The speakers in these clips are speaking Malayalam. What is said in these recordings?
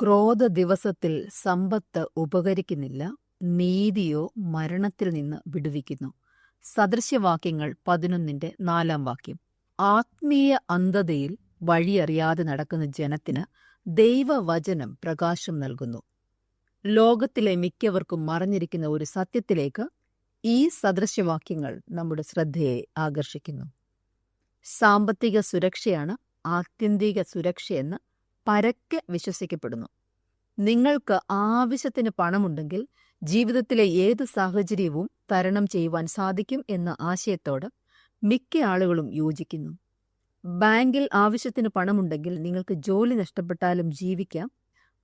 ക്രോധ ദിവസത്തിൽ സമ്പത്ത് ഉപകരിക്കുന്നില്ല, നീതിയോ മരണത്തിൽ നിന്ന് വിടുവിക്കുന്നു. സദൃശ്യവാക്യങ്ങൾ 11:4. ആത്മീയ അന്ധതയിൽ വഴിയറിയാതെ നടക്കുന്ന ജനത്തിന് ദൈവവചനം പ്രകാശം നൽകുന്നു. ലോകത്തിലെ മിക്കവർക്കും മറഞ്ഞിരിക്കുന്ന ഒരു സത്യത്തിലേക്ക് ഈ സദൃശ്യവാക്യങ്ങൾ നമ്മുടെ ശ്രദ്ധയെ ആകർഷിക്കുന്നു. സാമ്പത്തിക സുരക്ഷയാണ് ആത്യന്തിക സുരക്ഷയെന്ന് പരക്കെ വിശ്വസിക്കപ്പെടുന്നു. നിങ്ങൾക്ക് ആവശ്യത്തിന് പണമുണ്ടെങ്കിൽ ജീവിതത്തിലെ ഏത് സാഹചര്യവും തരണം ചെയ്യുവാൻ സാധിക്കും എന്ന ആശയത്തോട് മിക്ക ആളുകളും യോജിക്കുന്നു. ബാങ്കിൽ ആവശ്യത്തിന് പണമുണ്ടെങ്കിൽ നിങ്ങൾക്ക് ജോലി നഷ്ടപ്പെട്ടാലും ജീവിക്കാം.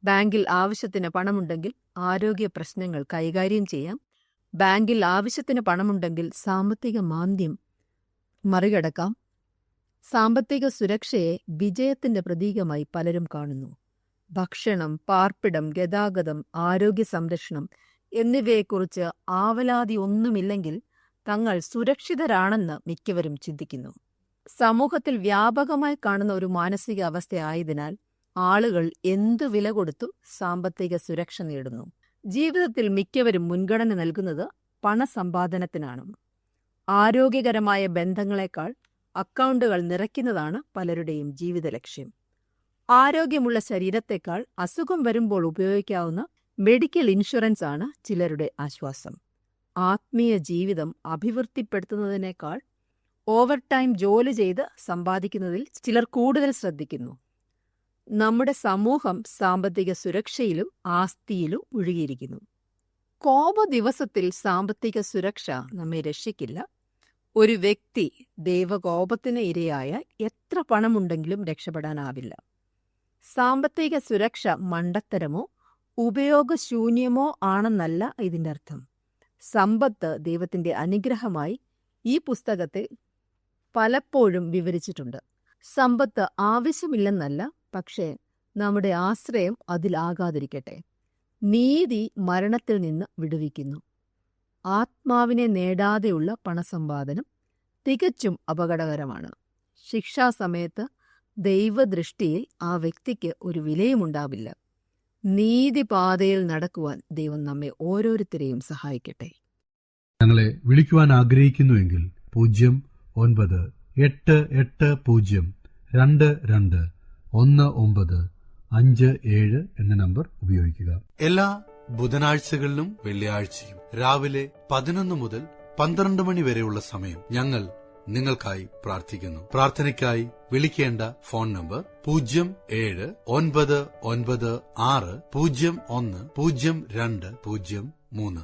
ബാങ്കിൽ ആവശ്യത്തിന് പണമുണ്ടെങ്കിൽ ആരോഗ്യ പ്രശ്നങ്ങൾ കൈകാര്യം ചെയ്യാം. ബാങ്കിൽ ആവശ്യത്തിന് പണമുണ്ടെങ്കിൽ സാമ്പത്തിക മാന്ദ്യം മറികടക്കാം. സാമ്പത്തിക സുരക്ഷയെ വിജയത്തിന്റെ പ്രതീകമായി പലരും കാണുന്നു. ഭക്ഷണം, പാർപ്പിടം, ഗതാഗതം, ആരോഗ്യ സംരക്ഷണം എന്നിവയെക്കുറിച്ച് ആവലാതി ഒന്നുമില്ലെങ്കിൽ തങ്ങൾ സുരക്ഷിതരാണെന്ന് മിക്കവരും ചിന്തിക്കുന്നു. സമൂഹത്തിൽ വ്യാപകമായി കാണുന്ന ഒരു മാനസിക അവസ്ഥയായതിനാൽ ആളുകൾ എന്തു വില കൊടുത്തും സാമ്പത്തിക സുരക്ഷ നേടുന്നു. ജീവിതത്തിൽ മിക്കവരും മുൻഗണന നൽകുന്നത് പണസമ്പാദനത്തിനാണ്. ആരോഗ്യകരമായ ബന്ധങ്ങളെക്കാൾ അക്കൗണ്ടുകൾ നിറയ്ക്കുന്നതാണ് പലരുടെയും ജീവിത ലക്ഷ്യം. ആരോഗ്യമുള്ള ശരീരത്തെക്കാൾ അസുഖം വരുമ്പോൾ ഉപയോഗിക്കാവുന്ന മെഡിക്കൽ ഇൻഷുറൻസ് ആണ് ചിലരുടെ ആശ്വാസം. ആത്മീയ ജീവിതം അഭിവൃദ്ധിപ്പെടുത്തുന്നതിനേക്കാൾ ഓവർ ടൈം ജോലി ചെയ്ത് സമ്പാദിക്കുന്നതിൽ ചിലർ കൂടുതൽ ശ്രദ്ധിക്കുന്നു. നമ്മുടെ സമൂഹം സാമ്പത്തിക സുരക്ഷയിലും ആസ്തിയിലും മുഴുകിയിരിക്കുന്നു. കോപ ദിവസത്തിൽ സാമ്പത്തിക സുരക്ഷ നമ്മെ രക്ഷിക്കില്ല. ഒരു വ്യക്തി ദൈവകോപത്തിന് ഇരയായാൽ എത്ര പണമുണ്ടെങ്കിലും രക്ഷപ്പെടാനാവില്ല. സാമ്പത്തിക സുരക്ഷ മണ്ടത്തരമോ ഉപയോഗശൂന്യമോ ആണെന്നല്ല ഇതിൻ്റെ അർത്ഥം. സമ്പത്ത് ദൈവത്തിൻ്റെ അനുഗ്രഹമായി ഈ പുസ്തകത്തിൽ പലപ്പോഴും വിവരിച്ചിട്ടുണ്ട്. സമ്പത്ത് ആവശ്യമില്ലെന്നല്ല, പക്ഷേ നമ്മുടെ ആശ്രയം അതിലാകാതിരിക്കട്ടെ. നീതി മരണത്തിൽ നിന്ന് വിടുവിക്കുന്നു. ആത്മാവിനെ നേടാതെയുള്ള പണസമ്പാദനം തികച്ചും അപകടകരമാണ്. ശിക്ഷാസമയത്ത് ദൈവദൃഷ്ടിയിൽ ആ വ്യക്തിക്ക് ഒരു വിലയുമുണ്ടാവില്ല. നീതിപാതയിൽ നടക്കുവാൻ ദൈവം നമ്മെ ഓരോരുത്തരെയും സഹായിക്കട്ടെ. ഞങ്ങളെ വിളിക്കുവാൻ ആഗ്രഹിക്കുന്നുവെങ്കിൽ 0988221957 എന്ന നമ്പർ ഉപയോഗിക്കുക. എല്ലാ ബുധനാഴ്ചകളിലും വെള്ളിയാഴ്ചയും രാവിലെ 11 മുതൽ 12 മണി വരെയുള്ള സമയം ഞങ്ങൾ നിങ്ങൾക്കായി പ്രാർത്ഥിക്കുന്നു. പ്രാർത്ഥനയ്ക്കായി വിളിക്കേണ്ട ഫോൺ നമ്പർ 079960010203.